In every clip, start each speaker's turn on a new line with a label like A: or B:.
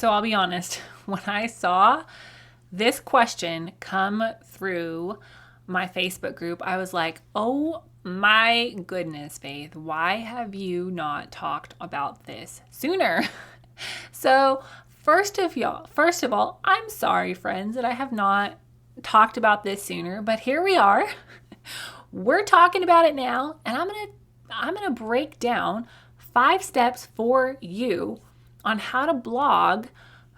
A: So I'll be honest, when I saw this question come through my Facebook group, I was like, oh my goodness, Faith, why have you not talked about this sooner? So first of all, I'm sorry, friends, that I have not talked about this sooner, but here we are. We're talking about it now, and I'm gonna break down 5 steps for you on how to blog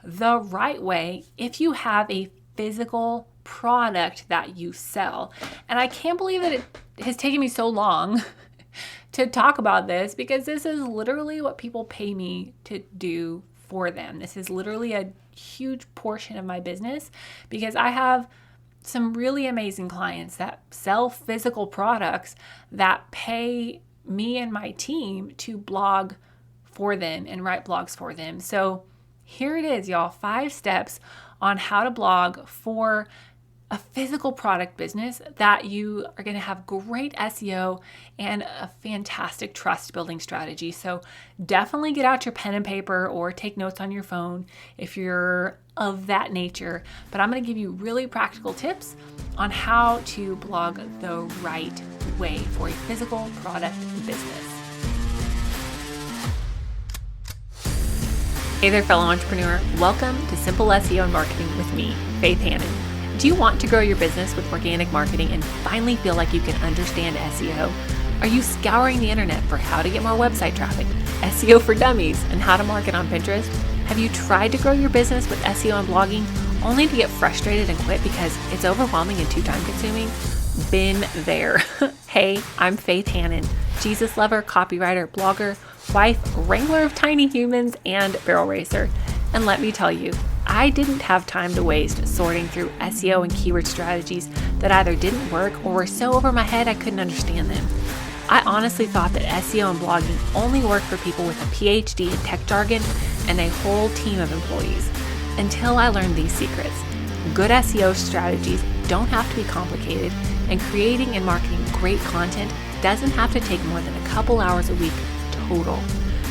A: the right way if you have a physical product that you sell. And I can't believe that it has taken me so long to talk about this, because this is literally what people pay me to do for them. This is literally a huge portion of my business, because I have some really amazing clients that sell physical products that pay me and my team to blog for them and write blogs for them. So here it is, y'all, 5 steps on how to blog for a physical product business that you are going to have great SEO and a fantastic trust building strategy. So definitely get out your pen and paper or take notes on your phone if you're of that nature. But I'm going to give you really practical tips on how to blog the right way for a physical product business. Hey there, fellow entrepreneur. Welcome to Simple SEO and Marketing with me, Faith Hannon. Do you want to grow your business with organic marketing and finally feel like you can understand SEO? Are you scouring the internet for how to get more website traffic, SEO for dummies, and how to market on Pinterest? Have you tried to grow your business with SEO and blogging only to get frustrated and quit because it's overwhelming and too time consuming? Been there. Hey, I'm Faith Hannon, Jesus lover, copywriter, blogger, wife, wrangler of tiny humans, and barrel racer. And let me tell you, I didn't have time to waste sorting through SEO and keyword strategies that either didn't work or were so over my head I couldn't understand them. I honestly thought that SEO and blogging only worked for people with a PhD in tech jargon and a whole team of employees, until I learned these secrets. Good SEO strategies don't have to be complicated, and creating and marketing great content doesn't have to take more than a couple hours a week total.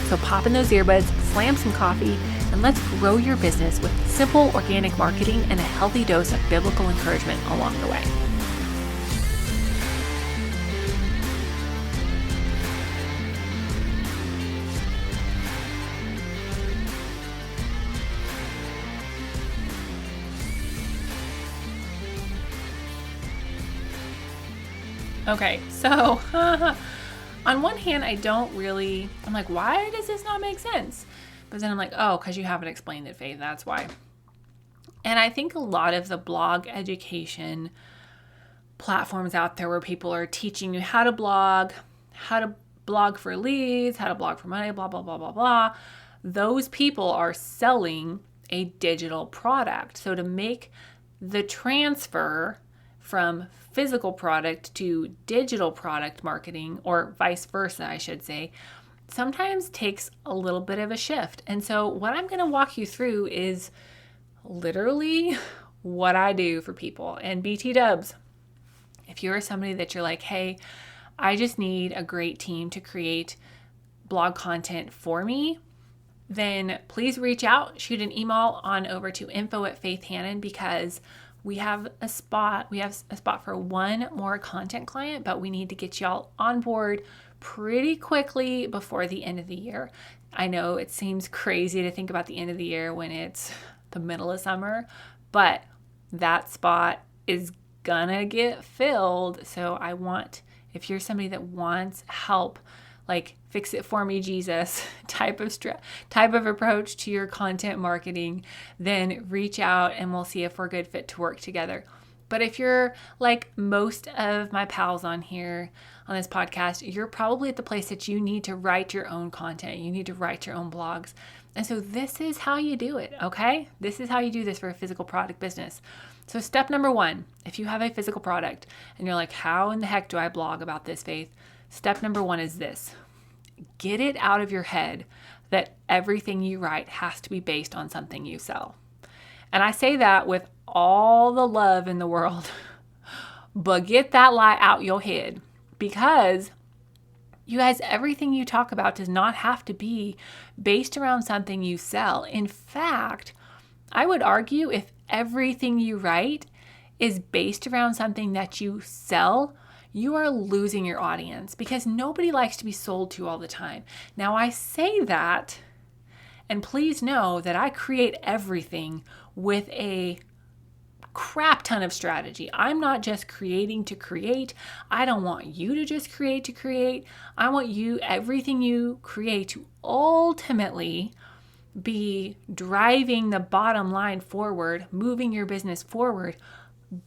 A: So pop in those earbuds, slam some coffee, and let's grow your business with simple organic marketing and a healthy dose of biblical encouragement along the way. Okay, so on one hand, I'm like, why does this not make sense? But then I'm like, oh, because you haven't explained it, Faith, that's why. And I think a lot of the blog education platforms out there where people are teaching you how to blog for leads, how to blog for money, blah, blah, blah, blah, blah. Those people are selling a digital product. So to make the transfer from physical product to digital product marketing, or vice versa, I should say, sometimes takes a little bit of a shift. And so what I'm going to walk you through is literally what I do for people. And BT dubs, if you're somebody that you're like, hey, I just need a great team to create blog content for me, then please reach out, shoot an email on over to info@faithhannon, because we have a spot for one more content client, but we need to get y'all on board pretty quickly before the end of the year. I know it seems crazy to think about the end of the year when it's the middle of summer, but that spot is gonna get filled. So if you're somebody that wants help, like fix it for me, Jesus type of approach to your content marketing, then reach out and we'll see if we're a good fit to work together. But if you're like most of my pals on here on this podcast, you're probably at the place that you need to write your own content. You need to write your own blogs. And so this is how you do it, okay? This is how you do this for a physical product business. So step number 1, if you have a physical product and you're like, how in the heck do I blog about this, Faith? Step number 1 is this. Get it out of your head that everything you write has to be based on something you sell. And I say that with all the love in the world, but get that lie out your head, because You guys, everything you talk about does not have to be based around something you sell. In fact, I would argue if everything you write is based around something that you sell, you are losing your audience because nobody likes to be sold to all the time. Now, I say that, and please know that I create everything with a crap ton of strategy. I'm not just creating to create. I don't want you to just create to create. I want you, everything you create, to ultimately be driving the bottom line forward, moving your business forward.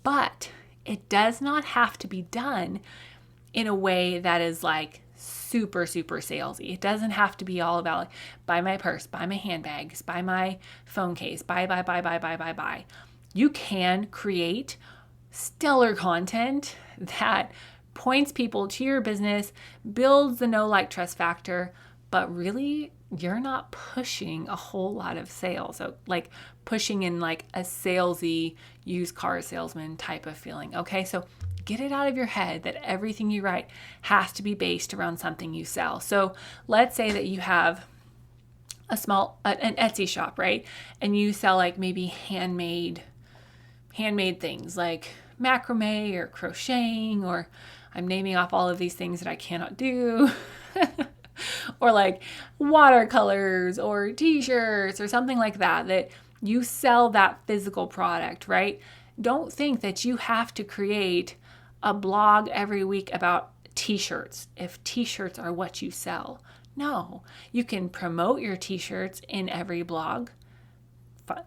A: But it does not have to be done in a way that is like super, super salesy. It doesn't have to be all about like, buy my purse, buy my handbags, buy my phone case, buy. You can create stellar content that points people to your business, builds the know, like, trust factor, but really you're not pushing a whole lot of sales. So like pushing in like a salesy used car salesman type of feeling. Okay, so get it out of your head that everything you write has to be based around something you sell. So let's say that you have an Etsy shop, right? And you sell like maybe handmade things like macrame or crocheting, or I'm naming off all of these things that I cannot do. Or like watercolors or t-shirts or something like that, that you sell that physical product, right? Don't think that you have to create a blog every week about t-shirts if t-shirts are what you sell. No, you can promote your t-shirts in every blog.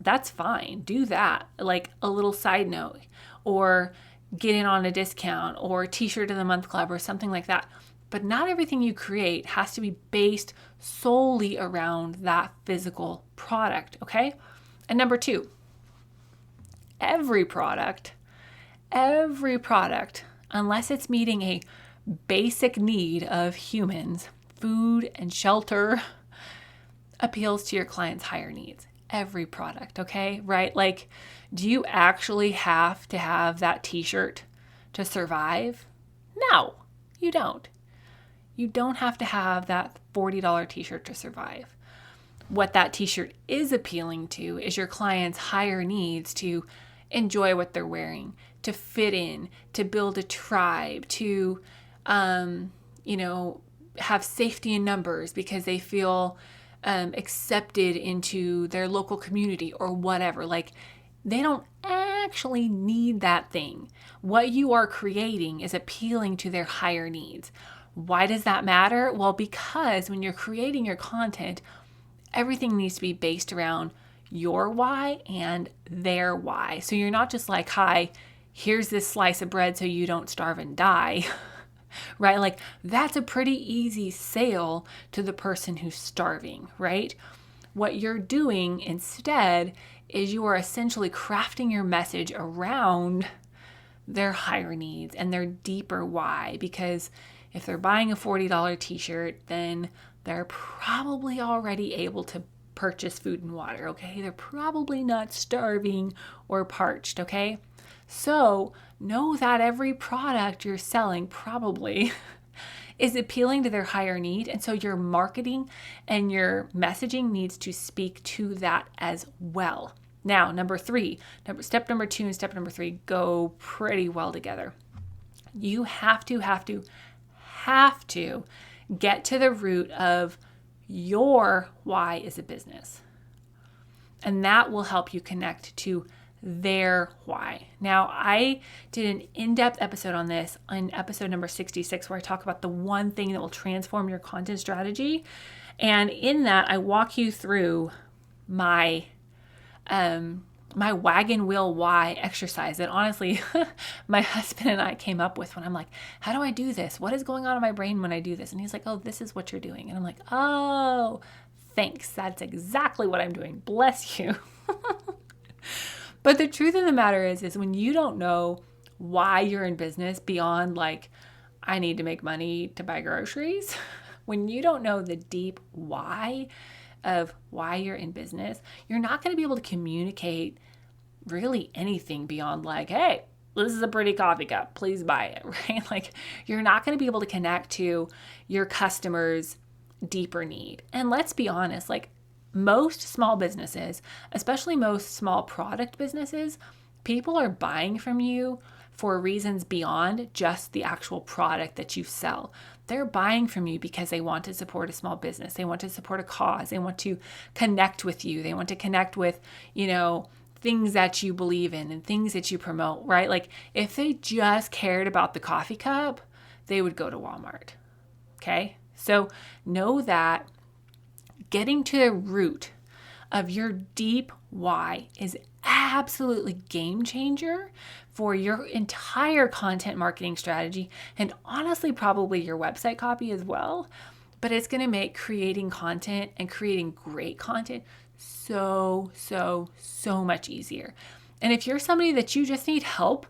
A: That's fine. Do that. Like a little side note, or get in on a discount, or t-shirt of the month club, or something like that. But not everything you create has to be based solely around that physical product, okay? And number 2, every product, unless it's meeting a basic need of humans, food and shelter, appeals to your client's higher needs. Every product, okay? Right? Like, do you actually have to have that t-shirt to survive? No, you don't. You don't have to have that $40 t-shirt to survive. What that t-shirt is appealing to is your client's higher needs to enjoy what they're wearing, to fit in, to build a tribe, to, have safety in numbers because they feel accepted into their local community or whatever. Like, they don't actually need that thing. What you are creating is appealing to their higher needs. Why does that matter? Well, because when you're creating your content, everything needs to be based around your why and their why. So you're not just like, hi, here's this slice of bread so you don't starve and die, right? Like, that's a pretty easy sale to the person who's starving, right? What you're doing instead is you are essentially crafting your message around their higher needs and their deeper why, because if they're buying a $40 t-shirt, then they're probably already able to purchase food and water, okay? They're probably not starving or parched, okay? So know that every product you're selling probably is appealing to their higher need. And so your marketing and your messaging needs to speak to that as well. Now, step number 2 and step number 3 go pretty well together. You have to get to the root of your why as a business. And that will help you connect to their why. Now, I did an in-depth episode on this in episode number 66, where I talk about the one thing that will transform your content strategy. And in that, I walk you through my wagon wheel why exercise that honestly my husband and I came up with when I'm like, how do I do this? What is going on in my brain when I do this? And he's like, oh, this is what you're doing. And I'm like, oh, thanks. That's exactly what I'm doing. Bless you. But the truth of the matter is when you don't know why you're in business beyond like, I need to make money to buy groceries, when you don't know the deep why of why you're in business, you're not going to be able to communicate really anything beyond like, hey, this is a pretty coffee cup, please buy it, right? Like, you're not going to be able to connect to your customers' deeper need. And let's be honest, like, most small businesses, especially most small product businesses, people are buying from you for reasons beyond just the actual product that you sell. They're buying from you because they want to support a small business. They want to support a cause. They want to connect with you. They want to connect with, things that you believe in and things that you promote, right? Like, if they just cared about the coffee cup, they would go to Walmart. Okay? So know that getting to the root of your deep why is absolutely game changer for your entire content marketing strategy, and honestly probably your website copy as well. But it's going to make creating content and creating great content so much easier. And if you're somebody that you just need help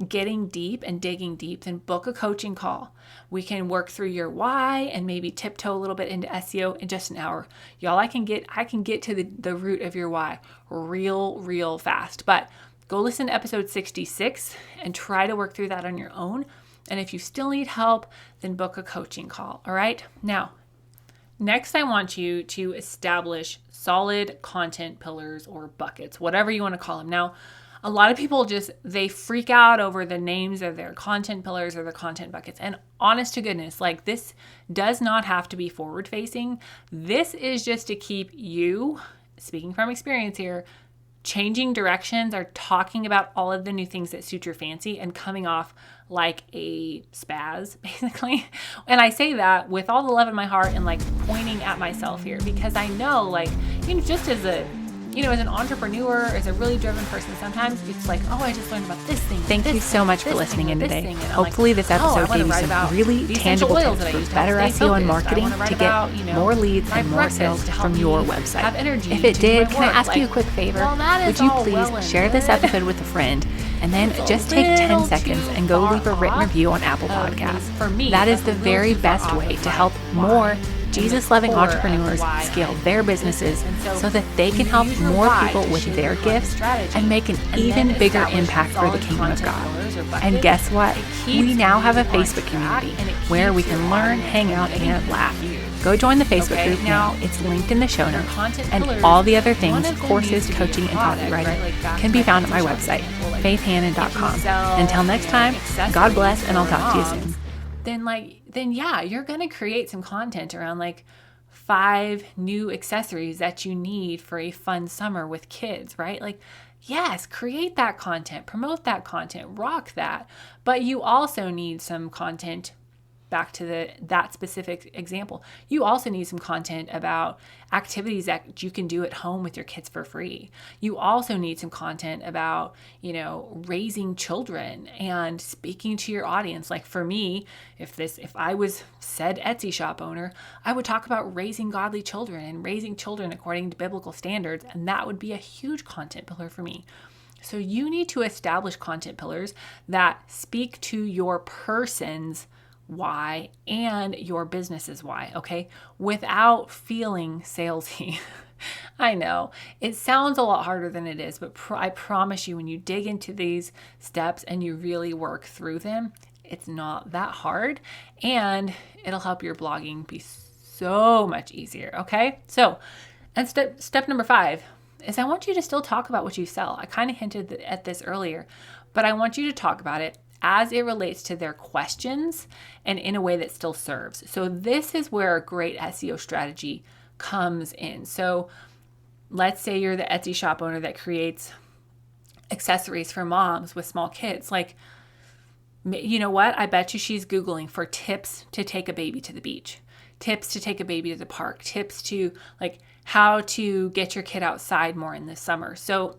A: getting deep and digging deep, then book a coaching call. We can work through your why and maybe tiptoe a little bit into SEO in just an hour. Y'all, I can get to the root of your why real fast. But go listen to episode 66 and try to work through that on your own. And if you still need help, then book a coaching call. All right. Now, next, I want you to establish solid content pillars or buckets, whatever you want to call them. Now, a lot of people they freak out over the names of their content pillars or their content buckets. And honest to goodness, like, this does not have to be forward facing. This is just to keep you, speaking from experience here, changing directions or talking about all of the new things that suit your fancy and coming off like a spaz, basically. And I say that with all the love in my heart and like pointing at myself here, because I know, like, just as an entrepreneur, as a really driven person, sometimes it's like, oh, I just learned about this thing.
B: Thank you so much for listening in today. Hopefully this episode gave you some really tangible tips for better SEO and marketing to get more leads and more sales from your website. If it did, can I ask you a quick favor? Would you please share this episode with a friend, and then just take 10 seconds and go leave a written review on Apple Podcasts. That is the very best way to help more Jesus-loving entrepreneurs scale their businesses so that they can help more people with their gifts and make an even bigger impact for the kingdom of God. And guess what? We now have a Facebook community where we can learn, hang out, and laugh. Go join the Facebook group now. It's linked in the show notes. And all the other things, courses, coaching, and copywriting, can be found at my website, faithhannon.com. Until next time, God bless, and I'll talk to you soon.
A: Then you're going to create some content around like 5 new accessories that you need for a fun summer with kids, right? Like, yes, create that content, promote that content, rock that. But you also need some content, back to that specific example. You also need some content about activities that you can do at home with your kids for free. You also need some content about, raising children and speaking to your audience. Like, for me, if I was said Etsy shop owner, I would talk about raising godly children and raising children according to biblical standards, and that would be a huge content pillar for me. So you need to establish content pillars that speak to your person's why and your business's why, okay? Without feeling salesy. I know it sounds a lot harder than it is, but I promise you, when you dig into these steps and you really work through them, it's not that hard, and it'll help your blogging be so much easier, okay? So, and step number 5 is I want you to still talk about what you sell. I kind of hinted at this earlier, but I want you to talk about it as it relates to their questions and in a way that still serves. So this is where a great SEO strategy comes in. So let's say you're the Etsy shop owner that creates accessories for moms with small kids. Like, you know what? I bet you she's Googling for tips to take a baby to the beach, tips to take a baby to the park, tips to like how to get your kid outside more in the summer. So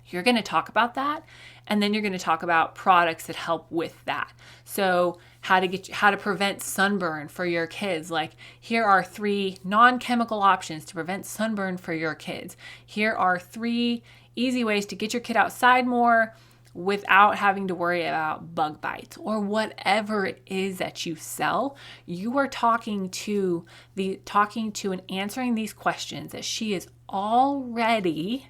A: you're going to talk about that. And then you're going to talk about products that help with that. So how to prevent sunburn for your kids. Like, here are 3 non-chemical options to prevent sunburn for your kids. Here are 3 easy ways to get your kid outside more without having to worry about bug bites, or whatever it is that you sell. You are talking to and answering these questions that she is already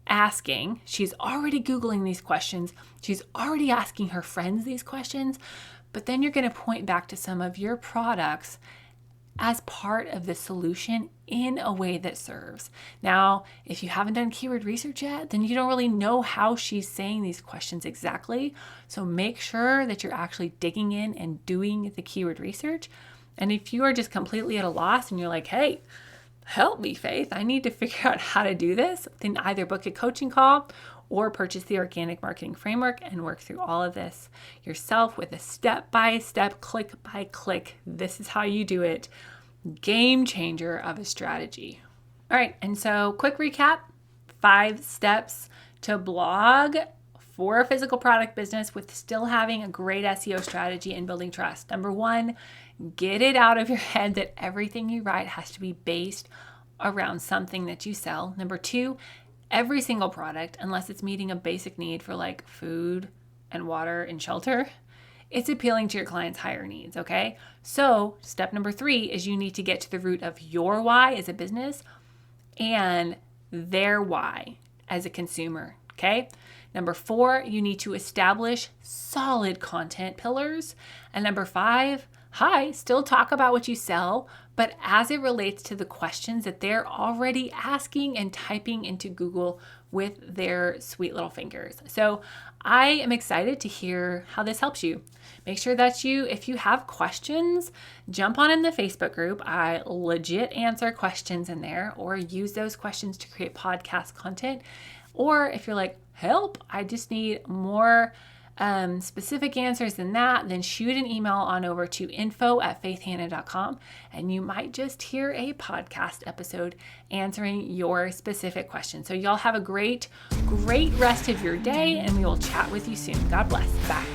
A: asking, she's already Googling these questions, she's already asking her friends these questions, but then you're going to point back to some of your products as part of the solution in a way that serves. Now, if you haven't done keyword research yet, then you don't really know how she's saying these questions exactly. So make sure that you're actually digging in and doing the keyword research. And if you are just completely at a loss and you're like, hey, help me, Faith, I need to figure out how to do this, then either book a coaching call or purchase the Organic Marketing Framework and work through all of this yourself with a step-by-step, click-by-click, this is how you do it, game changer of a strategy. All right, and so quick recap, 5 steps to blog for a physical product business with still having a great SEO strategy and building trust. Number 1, get it out of your head that everything you write has to be based around something that you sell. Number 2, every single product, unless it's meeting a basic need for like food and water and shelter, it's appealing to your client's higher needs, okay? So step number 3 is you need to get to the root of your why as a business and their why as a consumer, okay? Number 4, you need to establish solid content pillars. And number 5, still talk about what you sell, but as it relates to the questions that they're already asking and typing into Google with their sweet little fingers. So I am excited to hear how this helps you. Make sure that if you have questions, jump on in the Facebook group. I legit answer questions in there or use those questions to create podcast content. Or if you're like, help, I just need more specific answers than that, then shoot an email on over to info@faithhanna.com and you might just hear a podcast episode answering your specific question. So y'all have a great rest of your day and we will chat with you soon. God bless. Bye.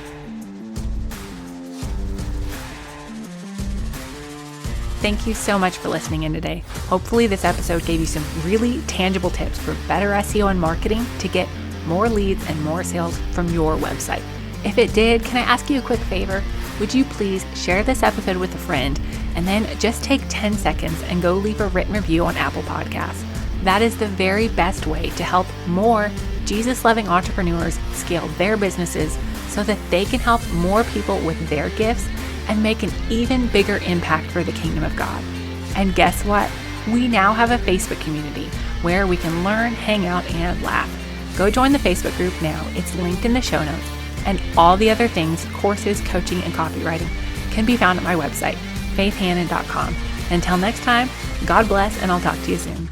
B: Thank you so much for listening in today. Hopefully this episode gave you some really tangible tips for better SEO and marketing to get more leads and more sales from your website. If it did, can I ask you a quick favor? Would you please share this episode with a friend and then just take 10 seconds and go leave a written review on Apple Podcasts. That is the very best way to help more Jesus-loving entrepreneurs scale their businesses so that they can help more people with their gifts and make an even bigger impact for the kingdom of God. And guess what? We now have a Facebook community where we can learn, hang out, and laugh. Go join the Facebook group now. It's linked in the show notes. And all the other things, courses, coaching, and copywriting can be found at my website, faithhanna.com. Until next time, God bless, and I'll talk to you soon.